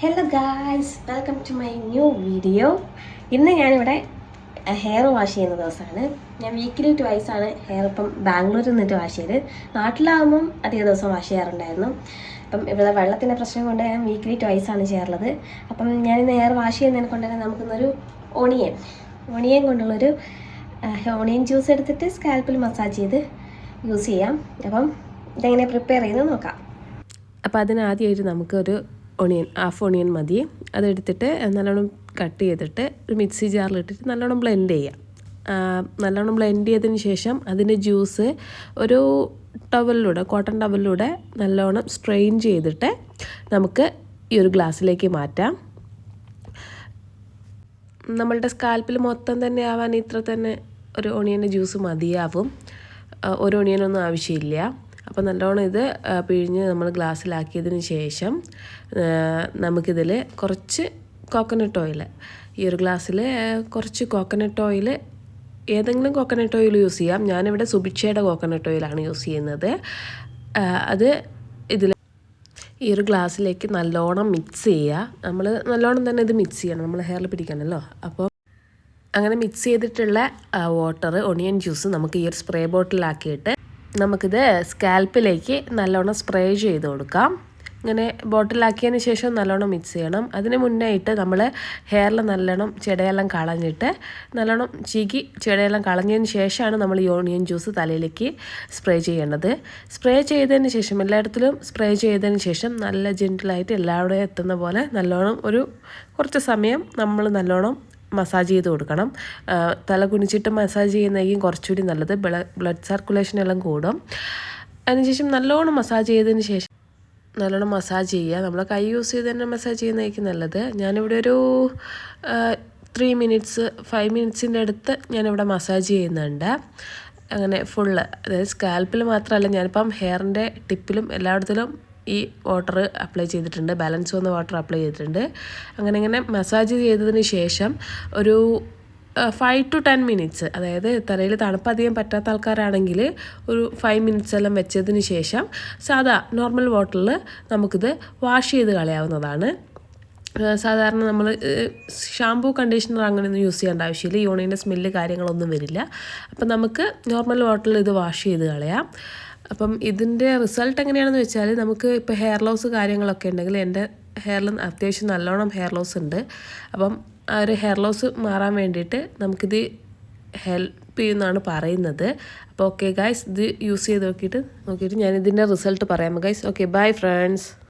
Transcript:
Hello guys, welcome to my new video. ഇന്ന് ഞാനിവിടെ hair wash ചെയ്യുന്ന ദിവസമാണ്. ഞാൻ വീക്കിലി ട്വൈസ് ആണ് ഹെയർ ഇപ്പം ബാംഗ്ലൂരിൽ നിന്നിട്ട് വാഷ് ചെയ്ത്. നാട്ടിലാകുമ്പം അധിക ദിവസം വാഷ് ചെയ്യാറുണ്ടായിരുന്നു. അപ്പം ഇവിടെ വെള്ളത്തിൻ്റെ പ്രശ്നം കൊണ്ട് ഞാൻ വീക്കിലി ട്വൈസ് ആണ് ചെയ്യാറുള്ളത്. അപ്പം ഞാനിന്ന് ഹെയർ വാഷ് ചെയ്യുന്നതിനെ കൊണ്ട് തന്നെ നമുക്കിന്നൊരു ഓണിയൻ കൊണ്ടുള്ളൊരു ഓണിയൻ ജ്യൂസ് എടുത്തിട്ട് സ്കാൽപ്പിൽ മസാജ് ചെയ്ത് യൂസ് ചെയ്യാം. അപ്പം ഇതെങ്ങനെ പ്രിപ്പയർ ചെയ്ത് നോക്കാം. അപ്പോൾ അതിനാദ്യമായിട്ട് നമുക്കൊരു ഹാഫ് ഓണിയൻ മതി. അതെടുത്തിട്ട് നല്ലോണം കട്ട് ചെയ്തിട്ട് ഒരു മിക്സി ജാറിലിട്ടിട്ട് നല്ലോണം ബ്ലെൻഡ് ചെയ്യാം. നല്ലോണം ബ്ലെൻഡ് ചെയ്തതിന് ശേഷം അതിൻ്റെ ജ്യൂസ് ഒരു കോട്ടൺ ടവലിലൂടെ നല്ലോണം സ്ട്രെയിൻ ചെയ്തിട്ട് നമുക്ക് ഈ ഒരു ഗ്ലാസ്സിലേക്ക് മാറ്റാം. നമ്മളുടെ സ്കാൽപ്പിൽ മൊത്തം തന്നെ ആവാൻ ഇത്ര തന്നെ ഒരു ഓണിയൻ്റെ ജ്യൂസ് മതിയാവും. ഒരു ഓണിയനൊന്നും ആവശ്യമില്ല. അപ്പോൾ നല്ലോണം ഇത് പിഴിഞ്ഞ് നമ്മൾ ഗ്ലാസ്സിലാക്കിയതിന് ശേഷം നമുക്കിതിൽ കുറച്ച് കോക്കനട്ട് ഓയിൽ, ഈ ഒരു ഗ്ലാസ്സിൽ കുറച്ച് കോക്കനട്ട് ഓയിൽ, ഏതെങ്കിലും കോക്കനട്ട് ഓയിൽ യൂസ് ചെയ്യാം. ഞാനിവിടെ സുഭിക്ഷയുടെ കോക്കനട്ട് ഓയിലാണ് യൂസ് ചെയ്യുന്നത്. അത് ഇതിൽ ഈ ഒരു ഗ്ലാസ്സിലേക്ക് നല്ലോണം മിക്സ് ചെയ്യുക. നമ്മൾ നല്ലോണം തന്നെ ഇത് മിക്സ് ചെയ്യണം, നമ്മൾ ഹെയറിൽ പിടിക്കണമല്ലോ. അപ്പോൾ അങ്ങനെ മിക്സ് ചെയ്തിട്ടുള്ള വാട്ടർ ഓണിയൻ ജ്യൂസ് നമുക്ക് ഈ ഒരു സ്പ്രേ ബോട്ടിലാക്കിയിട്ട് നമുക്കിത് സ്കാൽപ്പിലേക്ക് നല്ലോണം സ്പ്രേ ചെയ്ത് കൊടുക്കാം. ഇങ്ങനെ ബോട്ടിലാക്കിയതിന് ശേഷം നല്ലോണം മിക്സ് ചെയ്യണം. അതിന് മുന്നായിട്ട് നമ്മൾ ഹെയറിൽ നല്ലോണം ചെടയെല്ലാം കളഞ്ഞിട്ട് നല്ലോണം ചെടയെല്ലാം കളഞ്ഞതിന് ശേഷമാണ് നമ്മൾ ഈ ഓണിയൻ ജ്യൂസ് തലയിലേക്ക് സ്പ്രേ ചെയ്യേണ്ടത്. സ്പ്രേ ചെയ്തതിന് ശേഷം എല്ലായിടത്തിലും സ്പ്രേ ചെയ്തതിന് ശേഷം നല്ല ജെൻറ്റിലായിട്ട് എല്ലാവിടെയും എത്തുന്ന പോലെ നല്ലോണം കുറച്ച് സമയം നമ്മൾ നല്ലോണം മസാജ് ചെയ്ത് കൊടുക്കണം. തല കുനിച്ചിട്ട് മസാജ് ചെയ്യുന്നതായിരിക്കും കുറച്ചുകൂടി നല്ലത്. ബ്ലഡ് സർക്കുലേഷൻ എല്ലാം കൂടും. അതിനുശേഷം നല്ലോണം മസാജ് ചെയ്തതിന് ശേഷം നല്ലോണം മസാജ് ചെയ്യുക. നമ്മൾ കൈ യൂസ് ചെയ്ത് തന്നെ മസാജ് ചെയ്യുന്നതായിരിക്കും നല്ലത്. ഞാനിവിടെ ഒരു 5 മിനിറ്റ്സിൻ്റെ അടുത്ത് ഞാനിവിടെ മസാജ് ചെയ്യുന്നുണ്ട്. അങ്ങനെ ഫുള്ള്, അതായത് സ്കാൽപ്പിൽ മാത്രമല്ല, ഞാനിപ്പം ഹെയറിൻ്റെ ടിപ്പിലും എല്ലായിടത്തിലും ഈ വാട്ടർ അപ്ലൈ ചെയ്തിട്ടുണ്ട്. ബാലൻസ് വന്ന വാട്ടർ അപ്ലൈ ചെയ്തിട്ടുണ്ട്. അങ്ങനെ മസാജ് ചെയ്തതിന് ശേഷം ഒരു 5 to 10 മിനിറ്റ്സ്, അതായത് തലയിൽ തണുപ്പ് അധികം പറ്റാത്ത ആൾക്കാരാണെങ്കിൽ ഒരു 5 മിനിറ്റ്സ് എല്ലാം വെച്ചതിന് ശേഷം സാധാ നോർമൽ വാട്ടറിൽ നമുക്കിത് വാഷ് ചെയ്ത് കളയാവുന്നതാണ്. സാധാരണ നമ്മൾ ഷാമ്പൂ കണ്ടീഷണർ അങ്ങനെയൊന്നും യൂസ് ചെയ്യേണ്ട ആവശ്യമില്ല. ഈ ഓണിയൻ്റെ സ്മെല്ല് കാര്യങ്ങളൊന്നും വരില്ല. അപ്പം നമുക്ക് നോർമൽ വാട്ടറിൽ ഇത് വാഷ് ചെയ്ത് കളയാം. അപ്പം ഇതിൻ്റെ റിസൾട്ട് എങ്ങനെയാണെന്ന് വെച്ചാൽ, നമുക്ക് ഇപ്പോൾ ഹെയർ ലോസ് കാര്യങ്ങളൊക്കെ ഉണ്ടെങ്കിൽ, എൻ്റെ ഹെയറിൽ അത്യാവശ്യം നല്ലോണം ഹെയർ ലോസ് ഉണ്ട്. അപ്പം ആ ഒരു ഹെയർ ലോസ് മാറാൻ വേണ്ടിയിട്ട് നമുക്കിത് ഹെൽപ്പ് ചെയ്യുമെന്നാണ് പറയുന്നത്. അപ്പോൾ ഓക്കെ ഗൈസ്, ഇത് യൂസ് ചെയ്ത് നോക്കിയിട്ട് ഞാനിതിൻ്റെ റിസൾട്ട് പറയാം ഗൈസ്. Okay, bye friends.